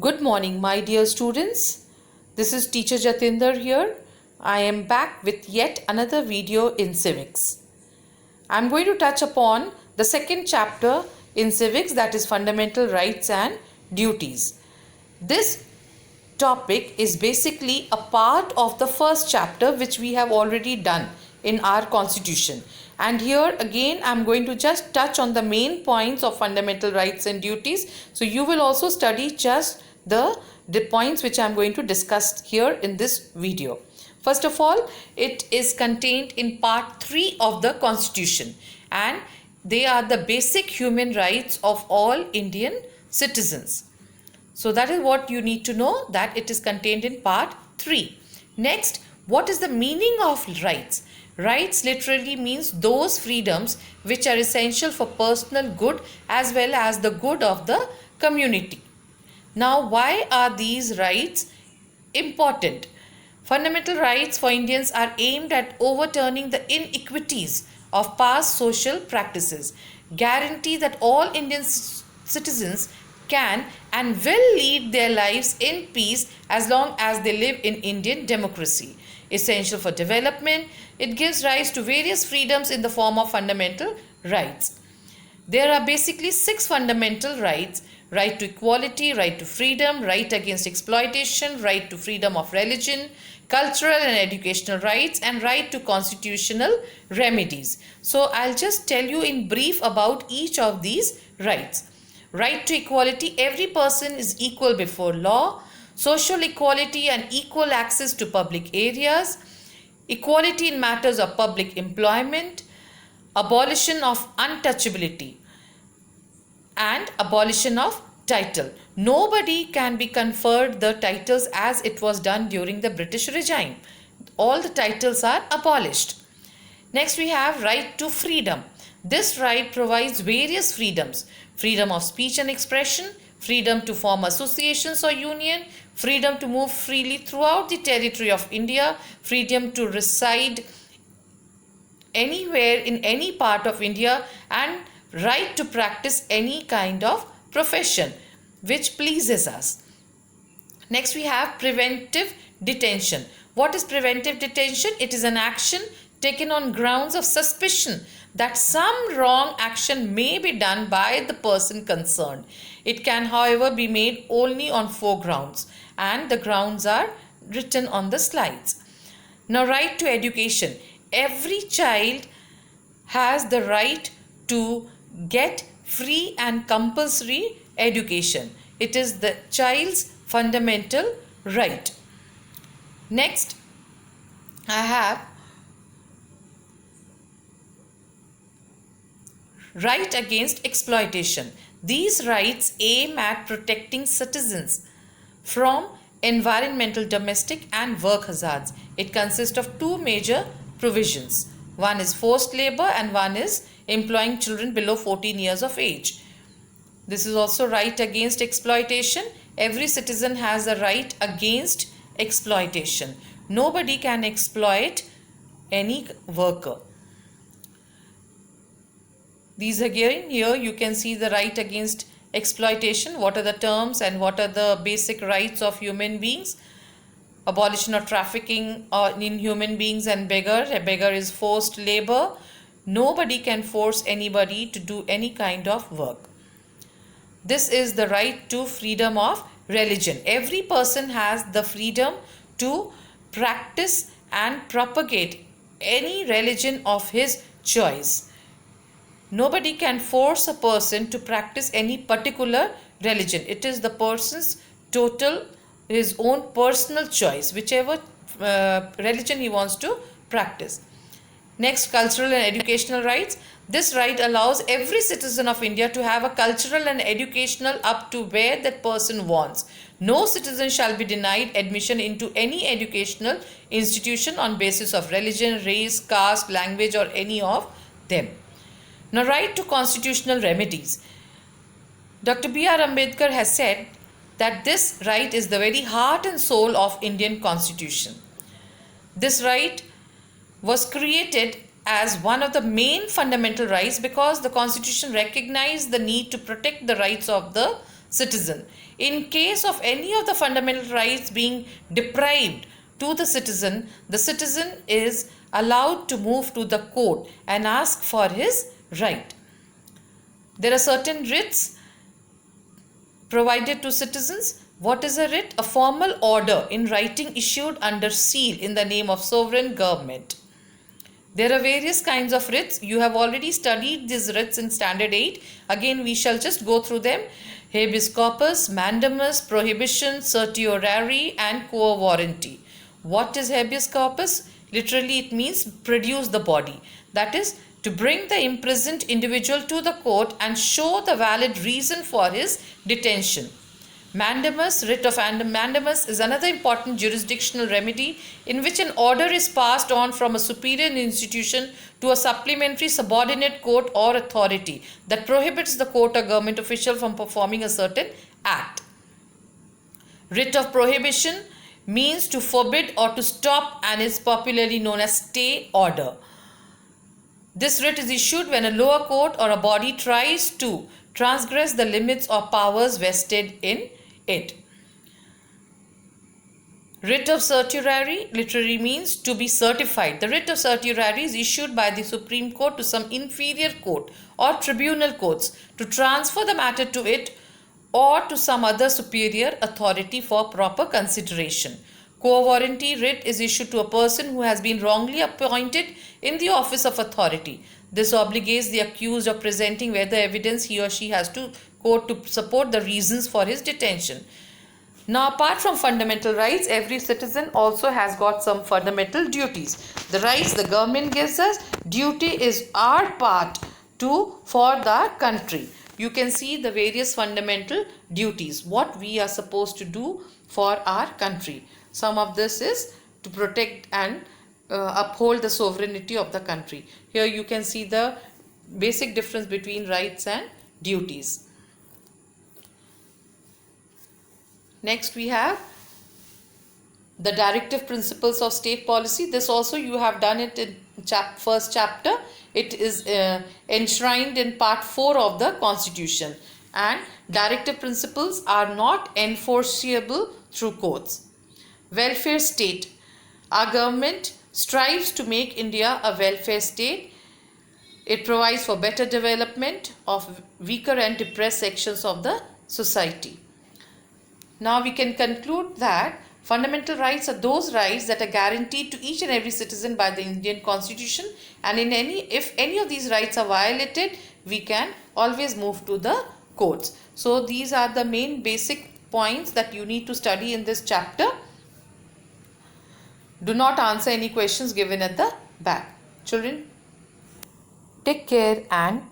Good morning, my dear students. This is Teacher Jatinder here. I am back with yet another video in civics. I am going to touch upon the second chapter in civics, that is fundamental rights and duties. This topic is basically a part of the first chapter which we have already done in our constitution. And here again I am going to just touch on the main points of fundamental rights and duties. So you will also study just the points which I am going to discuss here in this video. First of all, it is contained in part 3 of the constitution, and they are the basic human rights of all Indian citizens. So that is what you need to know, that it is contained in part 3. Next, what is the meaning of rights? Rights literally means those freedoms which are essential for personal good as well as the good of the community. Now, why are these rights important? Fundamental rights for Indians are aimed at overturning the inequities of past social practices, guarantee that all Indian citizens can and will lead their lives in peace as long as they live in Indian democracy. Essential for development, it gives rise to various freedoms in the form of fundamental rights. There are basically 6 fundamental rights: right to equality, right to freedom, right against exploitation, right to freedom of religion, cultural and educational rights, and right to constitutional remedies. So I'll just tell you in brief about each of these rights. Right to equality, every person is equal before law. Social equality and equal access to public areas. Equality in matters of public employment. Abolition of untouchability and abolition of title. Nobody can be conferred the titles as it was done during the British regime. All the titles are abolished. Next, we have right to freedom. This right provides various freedoms: freedom of speech and expression, freedom to form associations or union, freedom to move freely throughout the territory of India, freedom to reside anywhere in any part of India, and right to practice any kind of profession which pleases us. Next, we have preventive detention. What is preventive detention? It is an action taken on grounds of suspicion that some wrong action may be done by the person concerned. It can, however, be made only on 4 grounds, and the grounds are written on the slides. Now, right to education. Every child has the right to get free and compulsory education. It is the child's fundamental right. Next, I have right against exploitation. These rights aim at protecting citizens from environmental, domestic and work hazards. It consists of 2 major provisions. One is forced labor and one is employing children below 14 years of age. This is also right against exploitation. Every citizen has a right against exploitation. Nobody can exploit any worker. These again, here you can see the right against exploitation. What are the terms and what are the basic rights of human beings? Abolition of trafficking in human beings and beggar. A beggar is forced labor. Nobody can force anybody to do any kind of work. This is the right to freedom of religion. Every person has the freedom to practice and propagate any religion of his choice. Nobody can force a person to practice any particular religion. It is the person's total, his own personal choice, whichever religion he wants to practice. Next, cultural and educational rights. This right allows every citizen of India to have a cultural and educational up to where that person wants. No citizen shall be denied admission into any educational institution on basis of religion, race, caste, language or any of them. Now, right to constitutional remedies. Dr. B.R. Ambedkar has said that this right is the very heart and soul of Indian Constitution. This right was created as one of the main fundamental rights because the Constitution recognized the need to protect the rights of the citizen. In case of any of the fundamental rights being deprived to the citizen is allowed to move to the court and ask for his right. There are certain writs provided to citizens. What is a writ? A formal order in writing issued under seal in the name of sovereign government. There are various kinds of writs. You have already studied these writs in Standard 8. Again, we shall just go through them. Habeas corpus, mandamus, prohibition, certiorari and quo warranty. What is habeas corpus? Literally, it means produce the body. That is, to bring the imprisoned individual to the court and show the valid reason for his detention. Mandamus, writ of mandamus, is another important jurisdictional remedy in which an order is passed on from a superior institution to a supplementary subordinate court or authority that prohibits the court or government official from performing a certain act. Writ of prohibition means to forbid or to stop and is popularly known as stay order. This writ is issued when a lower court or a body tries to transgress the limits or powers vested in it. Writ of certiorari literally means to be certified. The writ of certiorari is issued by the Supreme Court to some inferior court or tribunal courts to transfer the matter to it or to some other superior authority for proper consideration. Quo warranty writ is issued to a person who has been wrongly appointed in the office of authority. This obligates the accused of presenting whether evidence he or she has to court to support the reasons for his detention. Now, apart from fundamental rights, every citizen also has got some fundamental duties. The rights the government gives us, duty is our part for the country. You can see the various fundamental duties, what we are supposed to do for our country. Some of this is to protect and uphold the sovereignty of the country. Here you can see the basic difference between rights and duties. Next we have the directive principles of state policy. This also you have done it in first chapter. It is enshrined in part 4 of the Constitution, and directive principles are not enforceable through courts. Welfare state. Our government strives to make India a welfare state. It provides for better development of weaker and depressed sections of the society. Now we can conclude that fundamental rights are those rights that are guaranteed to each and every citizen by the Indian Constitution, and if any of these rights are violated, we can always move to the courts. So these are the main basic points that you need to study in this chapter. Do not answer any questions given at the back. Children, take care and